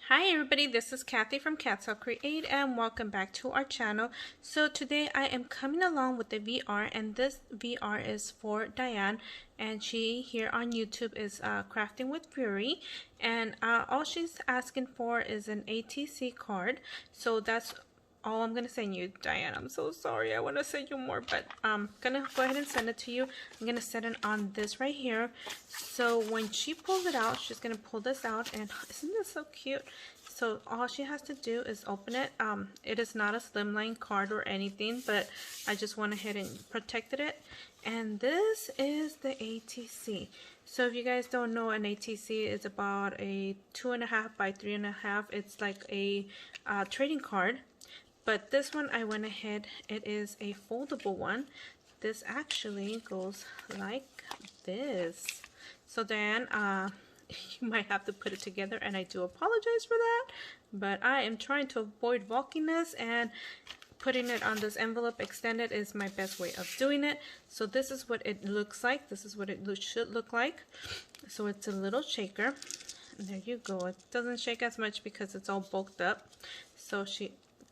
Hi everybody, this is Kathy from CraftingWith and welcome back to our channel. So today I am coming along with the VR, and this VR is for Diane, and she here on YouTube is Crafting with Fury, and all she's asking for is an ATC card. So that's all I'm gonna send you, Diane. I'm so sorry. I want to send you more, but I'm gonna go ahead and send it to you. I'm gonna set it on this right here. So when she pulls it out, she's gonna pull this out, and isn't this so cute? So all she has to do is open it. It is not a slimline card or anything, but I just went ahead and protected it. And this is the ATC. So if you guys don't know, an ATC is about a 2.5 by 3.5. It's like a trading card. But this one, I went ahead, it is a foldable one. This actually goes like this. So then, you might have to put it together, and I do apologize for that. But I am trying to avoid bulkiness, and putting it on this envelope extended is my best way of doing it. So this is what it looks like. This is what it should look like. So it's a little shaker. And there you go. It doesn't shake as much because it's all bulked up. So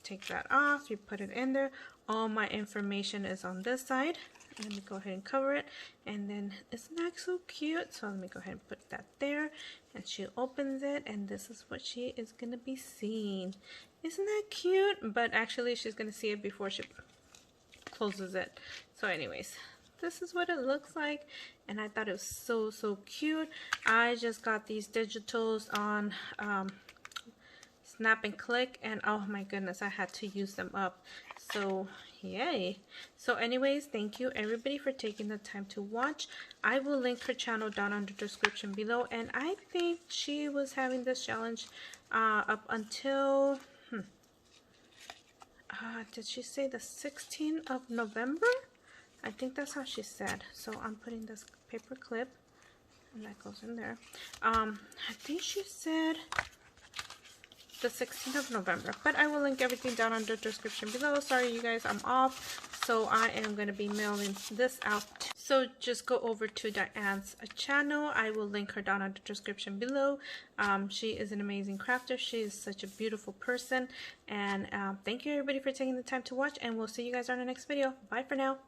take that off, you put it in there. All my information is on this side. Let me go ahead and cover it, and then isn't that so cute? So let me go ahead and put that there, and she opens it, and this is what she is gonna be seeing. Isn't that cute? But actually she's gonna see it before she closes it. So anyways, this is what it looks like, and I thought it was so cute. I just got these digitals on Snap and Click, and oh my goodness, I had to use them up. So yay. So anyways, thank you everybody for taking the time to watch. I will link her channel down under the description below, and I think she was having this challenge up until did she say the 16th of November? I think that's how she said. So I'm putting this paper clip, and that goes in there. I think she said the 16th of November, but I will link everything down under the description below. Sorry you guys, I'm off, so I am going to be mailing this out. So just go over to Diane's channel. I will link her down under the description below. She is an amazing crafter. She is such a beautiful person, and thank you everybody for taking the time to watch, and we'll see you guys on the next video. Bye for now.